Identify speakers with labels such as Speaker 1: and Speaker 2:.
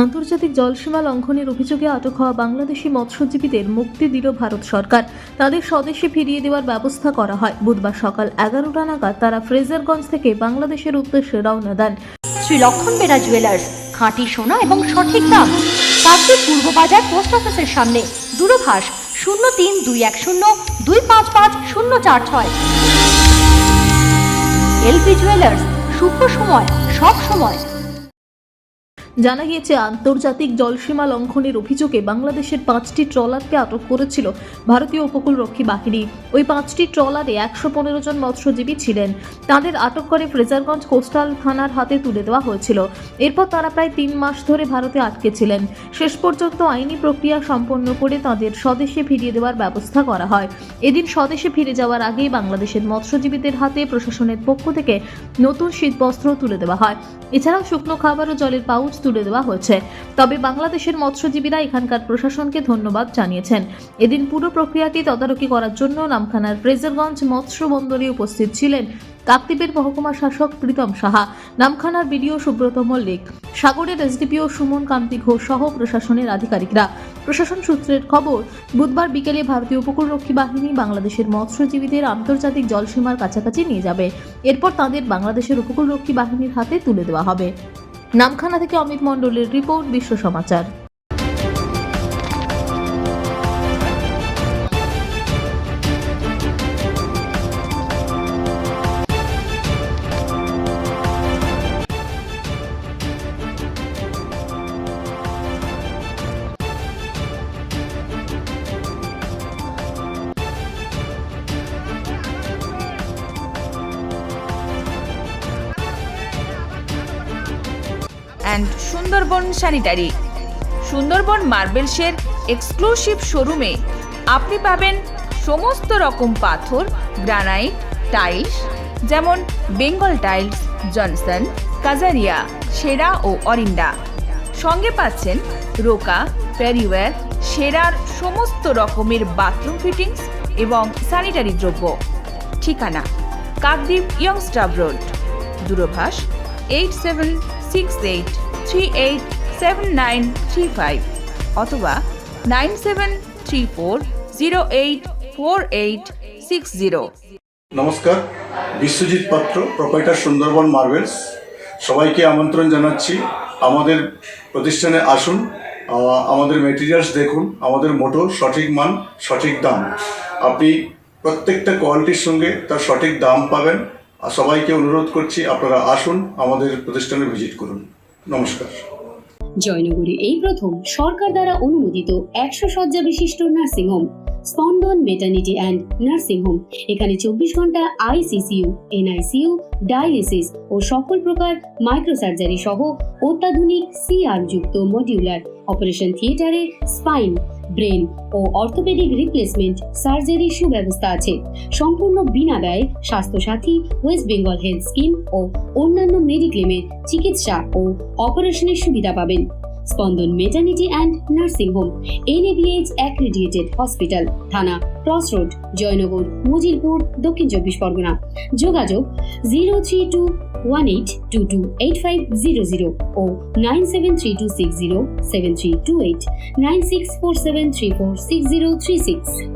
Speaker 1: আন্তর্জাতিক জলসীমা লঙ্ঘনের অভিযোগে আটক হওয়া বাংলাদেশি মৎস্যজীবীদের মুক্তি দিল ভারত সরকার। তাদের স্বদেশে ফিরিয়ে দেওয়ার ব্যবস্থা করা হয়। বুধবার সকাল 11টা নাগাদ তারা ফ্রেজারগঞ্জ থেকে বাংলাদেশের উদ্দেশ্যে রওনা দেন।
Speaker 2: শ্রী লক্ষণ বেরা জুয়েলার্স, খাঁটি সোনা এবং সঠিক দাম। কাকদ্বীপ পূর্ব বাজার পোস্ট অফিসের সামনে। দূরভাষ 03-210-255-046। এলপি জুয়েলার্স, শুভ সময় সব সময়।
Speaker 1: জানা গিয়েছে, আন্তর্জাতিক জলসীমা লঙ্ঘনের অভিযোগে বাংলাদেশের 5টি ট্রলারকে আটক করেছিল ভারতীয় উপকূলরক্ষী বাহিনী। ওই 5টি ট্রলারে 115 জন মৎস্যজীবী ছিলেন। তাদের আটক করে ফ্রেজারগঞ্জ কোস্টাল থানার হাতে তুলে দেওয়া হয়েছিল। এরপর তারা প্রায় 3 মাস ধরে ভারতে আটকে ছিলেন। শেষ পর্যন্ত আইনি প্রক্রিয়া সম্পন্ন করে তাদের স্বদেশে ফিরিয়ে দেওয়ার ব্যবস্থা করা হয়। এদিন স্বদেশে ফিরে যাওয়ার আগেই বাংলাদেশের মৎস্যজীবীদের হাতে প্রশাসনের পক্ষ থেকে নতুন শীতবস্ত্র তুলে দেওয়া হয়। এছাড়াও শুকনো খাবার ও জলের পাউচ তুলে দেওয়া হয়েছে। তবে বাংলাদেশের মৎস্যজীবীরা এখানকার প্রশাসনকে ধন্যবাদ জানিয়েছেন। এদিন পুরো প্রক্রিয়াটি তদারকি করার জন্য নামখানার ফ্রেজারগঞ্জ মৎস্য বন্দরে উপস্থিত ছিলেন কাকদ্বীপের মহকুমা শাসক প্রীতম সাহা, নামখানার বিডিও সুব্রত মল্লিক, সাগরের এসডিপিও সুমন কান্তি ঘোষ সহ প্রশাসনের আধিকারিকরা। প্রশাসন সূত্রের খবর, বুধবার বিকেলে ভারতীয় উপকূলরক্ষী বাহিনী বাংলাদেশের মৎস্যজীবীদের আন্তর্জাতিক জলসীমার কাছাকাছি নিয়ে যাবে। এরপর তাদের বাংলাদেশের উপকূলরক্ষী বাহিনীর হাতে তুলে দেওয়া হবে। নামখানা থেকে অমিত মণ্ডলের report, Biswa Samachar.
Speaker 3: And Sundarban sanitary. Sundarban মার্বেলসের এক্সক্লুসিভ শোরুমে আপনি পাবেন সমস্ত রকম পাথর, গ্রানাইট, টাইলস, যেমন বেঙ্গল টাইলস, জনসন, কাজারিয়া, সেরা ও অরিন্ডা। সঙ্গে পাচ্ছেন রোকা, প্যারিওয়্যার, সেরার সমস্ত রকমের বাথরুম ফিটিংস এবং স্যানিটারি দ্রব্য। ঠিকানা কাকদ্বীপ ইয়ংস্টার রোড। দূরভাষ 8768387935 অথবা 9734084860।
Speaker 4: নমস্কার, বিশ্বজিৎ পাত্র, প্রোপাইটার সুন্দরবন মার্বেলস। সবাইকে আমন্ত্রণ জানাচ্ছি। আমাদের প্রতিষ্ঠানে আসুন, আমাদের মেটেরিয়ালস দেখুন। আমাদের মোটো সঠিক মান, সঠিক দাম। আপনি প্রত্যেকটা কোয়ালিটির সঙ্গে তার সঠিক দাম পাবেন। আর সবাইকে অনুরোধ করছি, আপনারা আসুন, আমাদের প্রতিষ্ঠানে ভিজিট করুন। নমস্কার।
Speaker 5: জয়নগরে এই প্রথম সরকার দ্বারা অনুমোদিত 100 শয্যা বিশিষ্ট নার্সিংহোম স্পন্দন মেটার্নিটি অ্যান্ড নার্সিং হোম। এখানে 24 ঘন্টা আইসিসিইউ, এনআইসিইউ, ডায়ালিসিস ও সকল প্রকার মাইক্রোসার্জারি সহ অত্যাধুনিক সিআর যুক্ত মডিউলার অপারেশন থিয়েটারে স্পাইন, ব্রেন ও অর্থোপেডিক রিপ্লেসমেন্ট সার্জারির সুব্যবস্থা আছে। সম্পূর্ণ বিনা ব্যয় Swasthya Sathi, West Bengal health scheme ও অন্যান্য মেডিক্লেমের চিকিৎসা ও অপারেশনের সুবিধা পাবেন। Spandan maternity and nursing home, NABH accredited hospital, Thana cross road, Joynagar, Majilpur, Dakshin 24 Pargana. যোগাযোগ 0321822850 ও 9732607328, 9647346036।